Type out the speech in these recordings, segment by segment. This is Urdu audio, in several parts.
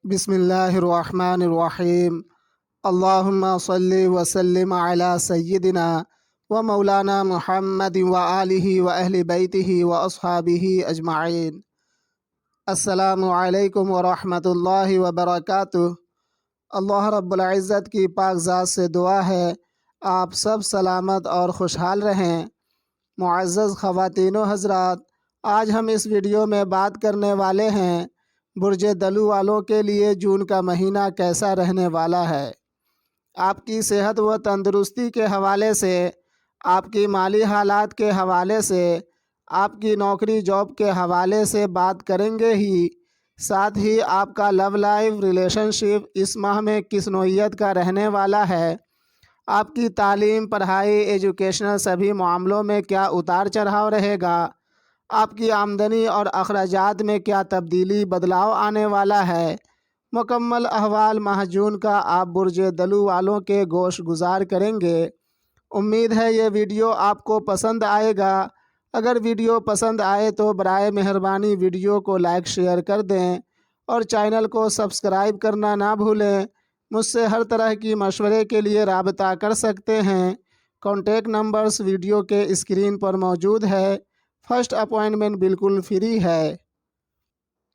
بسم اللہ الرحمن الرحیم۔ اللہم صلی وسلم علی سیدنا و مولانا محمد و آلہ و اہل بیتہ و اصحابہ اجمعین۔ السلام علیکم ورحمۃ اللہ وبرکاتہ۔ اللہ رب العزت کی پاک ذات سے دعا ہے آپ سب سلامت اور خوشحال رہیں۔ معزز خواتین و حضرات، آج ہم اس ویڈیو میں بات کرنے والے ہیں برج دلو والوں کے لیے جون کا مہینہ کیسا رہنے والا ہے۔ آپ کی صحت و تندرستی کے حوالے سے، آپ کی مالی حالات کے حوالے سے، آپ کی نوکری جاب کے حوالے سے بات کریں گے ہی، ساتھ ہی آپ کا لو لائف ریلیشن شپ اس ماہ میں کس نوعیت کا رہنے والا ہے، آپ کی تعلیم، پڑھائی، ایجوکیشنل سبھی معاملوں میں کیا اتار چڑھاؤ رہے گا، آپ کی آمدنی اور اخراجات میں کیا تبدیلی بدلاؤ آنے والا ہے، مکمل احوال ماہ جون کا آپ برج دلو والوں کے گوش گزار کریں گے۔ امید ہے یہ ویڈیو آپ کو پسند آئے گا۔ اگر ویڈیو پسند آئے تو برائے مہربانی ویڈیو کو لائک شیئر کر دیں اور چینل کو سبسکرائب کرنا نہ بھولیں۔ مجھ سے ہر طرح کی مشورے کے لیے رابطہ کر سکتے ہیں۔ کانٹیکٹ نمبرز ویڈیو کے اسکرین پر موجود ہے۔ فرسٹ اپوائنٹمنٹ بالکل فری ہے۔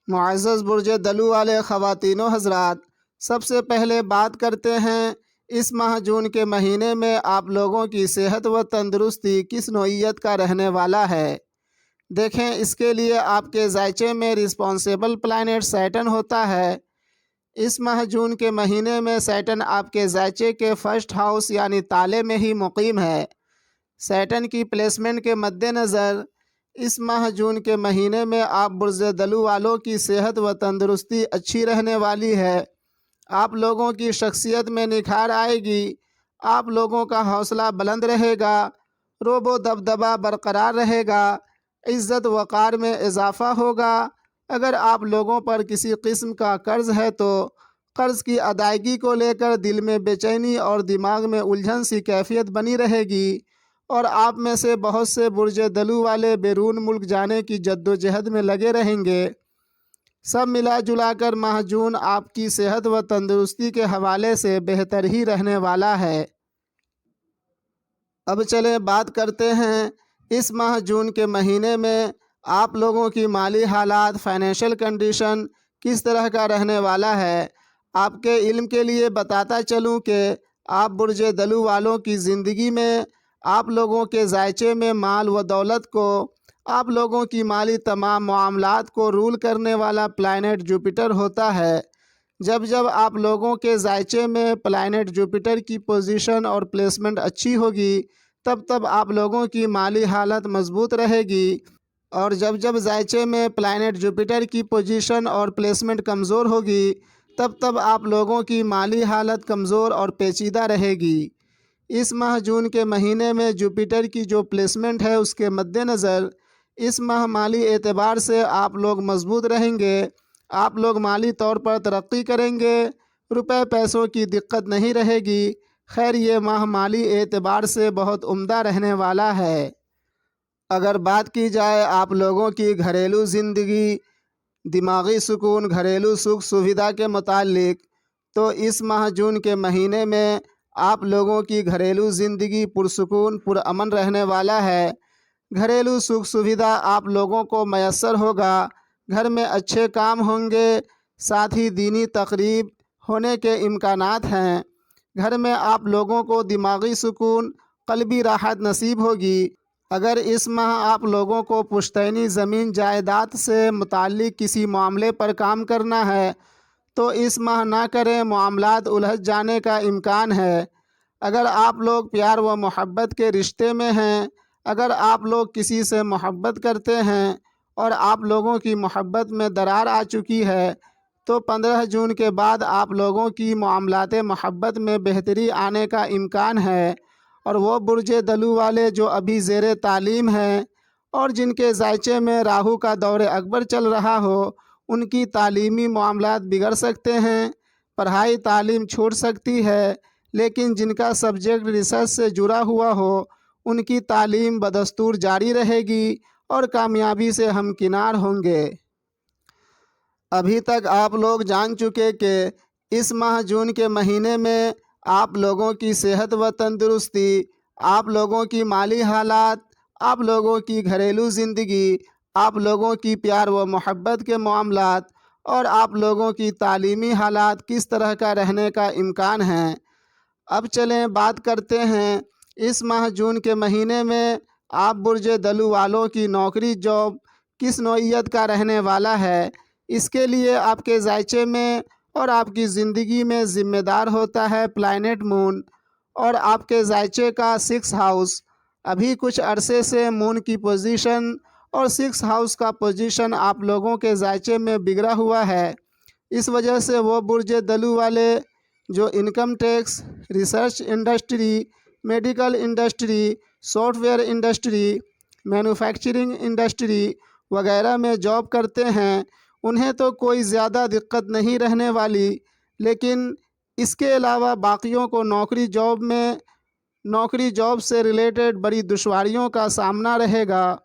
معزز برج دلو والے خواتین و حضرات، سب سے پہلے بات کرتے ہیں اس ماہ جون کے مہینے میں آپ لوگوں کی صحت و تندرستی کس نوعیت کا رہنے والا ہے۔ دیکھیں، اس کے لیے آپ کے ذائچے میں رسپانسیبل پلانٹ سیٹن ہوتا ہے۔ اس ماہ جون کے مہینے میں سیٹن آپ کے ذائچے کے فرسٹ ہاؤس یعنی تالے میں ہی مقیم ہے۔ سیٹن کی پلیسمنٹ کے مد نظر اس ماہ جون کے مہینے میں آپ برج دلو والوں کی صحت و تندرستی اچھی رہنے والی ہے۔ آپ لوگوں کی شخصیت میں نکھار آئے گی، آپ لوگوں کا حوصلہ بلند رہے گا، رعب و دبدبہ برقرار رہے گا، عزت وقار میں اضافہ ہوگا۔ اگر آپ لوگوں پر کسی قسم کا قرض ہے تو قرض کی ادائیگی کو لے کر دل میں بے چینی اور دماغ میں الجھن سی کیفیت بنی رہے گی، اور آپ میں سے بہت سے برج دلو والے بیرون ملک جانے کی جدوجہد میں لگے رہیں گے۔ سب ملا جلا کر ماہ جون آپ کی صحت و تندرستی کے حوالے سے بہتر ہی رہنے والا ہے۔ اب چلیں بات کرتے ہیں اس ماہ جون کے مہینے میں آپ لوگوں کی مالی حالات، فائنینشیل کنڈیشن کس طرح کا رہنے والا ہے۔ آپ کے علم کے لیے بتاتا چلوں کہ آپ برج دلو والوں کی زندگی میں آپ لوگوں کے ذائچے میں مال و دولت کو، آپ لوگوں کی مالی تمام معاملات کو رول کرنے والا پلانٹ جوپیٹر ہوتا ہے۔ جب جب آپ لوگوں کے ذائچے میں پلانٹ جوپیٹر کی پوزیشن اور پلیسمنٹ اچھی ہوگی، تب تب آپ لوگوں کی مالی حالت مضبوط رہے گی، اور جب جب ذائچے میں پلانٹ جوپیٹر کی پوزیشن اور پلیسمنٹ کمزور ہوگی، تب تب آپ لوگوں کی مالی حالت کمزور اور پیچیدہ رہے گی۔ اس ماہ جون کے مہینے میں جوپیٹر کی جو پلیسمنٹ ہے اس کے مد نظر اس ماہ مالی اعتبار سے آپ لوگ مضبوط رہیں گے، آپ لوگ مالی طور پر ترقی کریں گے، روپے پیسوں کی دقت نہیں رہے گی۔ خیر، یہ ماہ مالی اعتبار سے بہت عمدہ رہنے والا ہے۔ اگر بات کی جائے آپ لوگوں کی گھریلو زندگی، دماغی سکون، گھریلو سکھ سویدھا کے متعلق، تو اس ماہ جون کے مہینے میں آپ لوگوں کی گھریلو زندگی پرسکون پرامن رہنے والا ہے۔ گھریلو سکھ سویدھا آپ لوگوں کو میسر ہوگا، گھر میں اچھے کام ہوں گے، ساتھ ہی دینی تقریب ہونے کے امکانات ہیں۔ گھر میں آپ لوگوں کو دماغی سکون، قلبی راحت نصیب ہوگی۔ اگر اس ماہ آپ لوگوں کو پشتینی زمین جائیداد سے متعلق کسی معاملے پر کام کرنا ہے تو اس ماہ نہ کریں، معاملات الجھ جانے کا امکان ہے۔ اگر آپ لوگ پیار و محبت کے رشتے میں ہیں، اگر آپ لوگ کسی سے محبت کرتے ہیں اور آپ لوگوں کی محبت میں درار آ چکی ہے تو 15 جون کے بعد آپ لوگوں کی معاملات محبت میں بہتری آنے کا امکان ہے، اور وہ برج دلو والے جو ابھی زیر تعلیم ہیں اور جن کے ذائچے میں راہو کا دور اکبر چل رہا ہو، ان کی تعلیمی معاملات بگڑ سکتے ہیں، پڑھائی تعلیم چھوٹ سکتی ہے، لیکن جن کا سبجیکٹ ریسرچ سے جڑا ہوا ہو ان کی تعلیم بدستور جاری رہے گی اور کامیابی سے ہمکنار ہوں گے۔ ابھی تک آپ لوگ جان چکے کہ اس ماہ جون کے مہینے میں آپ لوگوں کی صحت و تندرستی، آپ لوگوں کی مالی حالات، آپ لوگوں کی گھریلو زندگی، آپ لوگوں کی پیار و محبت کے معاملات اور آپ لوگوں کی تعلیمی حالات کس طرح کا رہنے کا امکان ہے۔ اب چلیں بات کرتے ہیں اس ماہ جون کے مہینے میں آپ برج دلو والوں کی نوکری جاب کس نوعیت کا رہنے والا ہے۔ اس کے لیے آپ کے ذائچے میں اور آپ کی زندگی میں ذمہ دار ہوتا ہے پلانٹ مون، اور آپ کے ذائچے کا 6 ہاؤس۔ ابھی کچھ عرصے سے مون کی پوزیشن اور 6 ہاؤس کا پوزیشن آپ لوگوں کے ذائچے میں بگڑا ہوا ہے۔ اس وجہ سے وہ برج دلو والے جو income tax, research industry, medical industry, software industry, manufacturing industry وغیرہ میں جاب کرتے ہیں، انہیں تو کوئی زیادہ دقت نہیں رہنے والی، لیکن اس کے علاوہ باقیوں کو نوکری جاب سے ریلیٹڈ بڑی دشواریوں کا سامنا رہے گا،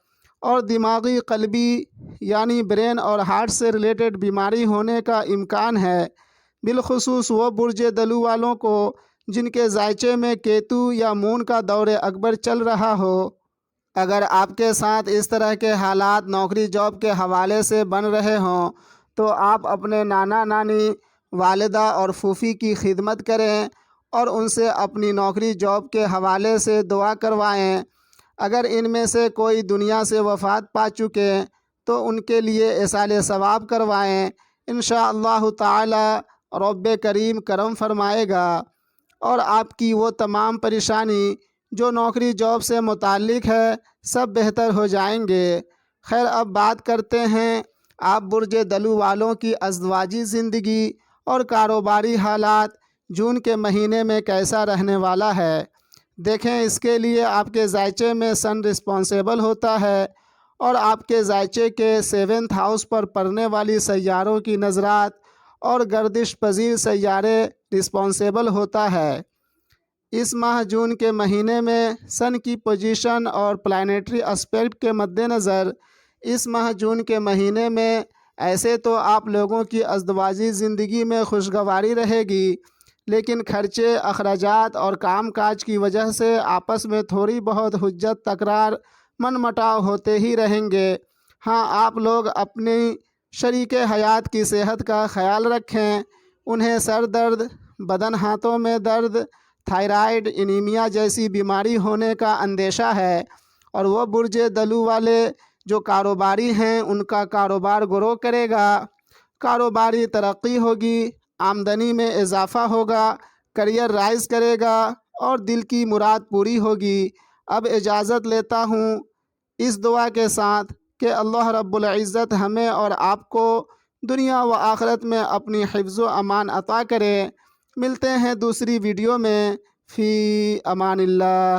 اور دماغی، قلبی یعنی برین اور ہارٹ سے ریلیٹڈ بیماری ہونے کا امکان ہے، بالخصوص وہ برج دلو والوں کو جن کے ذائچے میں کیتو یا مون کا دور اکبر چل رہا ہو۔ اگر آپ کے ساتھ اس طرح کے حالات نوکری جاب کے حوالے سے بن رہے ہوں تو آپ اپنے نانا نانی، والدہ اور پھوپھی کی خدمت کریں اور ان سے اپنی نوکری جاب کے حوالے سے دعا کروائیں۔ اگر ان میں سے کوئی دنیا سے وفات پا چکے تو ان کے لیے ایصال ثواب کروائیں، انشاءاللہ تعالی رب کریم کرم فرمائے گا، اور آپ کی وہ تمام پریشانی جو نوکری جاب سے متعلق ہے سب بہتر ہو جائیں گے۔ خیر، اب بات کرتے ہیں آپ برج دلو والوں کی ازدواجی زندگی اور کاروباری حالات جون کے مہینے میں کیسا رہنے والا ہے۔ دیکھیں، اس کے لیے آپ کے ذائچے میں سن رسپانسیبل ہوتا ہے، اور آپ کے ذائچے کے 7 ہاؤس پر پڑنے والی سیاروں کی نظرات اور گردش پذیر سیارے رسپانسیبل ہوتا ہے۔ اس ماہ جون کے مہینے میں سن کی پوزیشن اور پلانیٹری اسپیکٹ کے مد نظر اس ماہ جون کے مہینے میں ایسے تو آپ لوگوں کی ازدواجی زندگی میں خوشگواری رہے گی، لیکن خرچے، اخراجات اور کام کاج کی وجہ سے آپس میں تھوڑی بہت حجت، تکرار، من مٹاؤ ہوتے ہی رہیں گے۔ ہاں، آپ لوگ اپنی شریک حیات کی صحت کا خیال رکھیں، انہیں سر درد، بدن ہاتھوں میں درد، تھائرائیڈ، انیمیا جیسی بیماری ہونے کا اندیشہ ہے، اور وہ برج دلو والے جو کاروباری ہیں ان کا کاروبار گرو کرے گا، کاروباری ترقی ہوگی، آمدنی میں اضافہ ہوگا، کریئر رائز کرے گا اور دل کی مراد پوری ہوگی۔ اب اجازت لیتا ہوں اس دعا کے ساتھ کہ اللہ رب العزت ہمیں اور آپ کو دنیا و آخرت میں اپنی حفظ و امان عطا کرے۔ ملتے ہیں دوسری ویڈیو میں، فی امان اللہ۔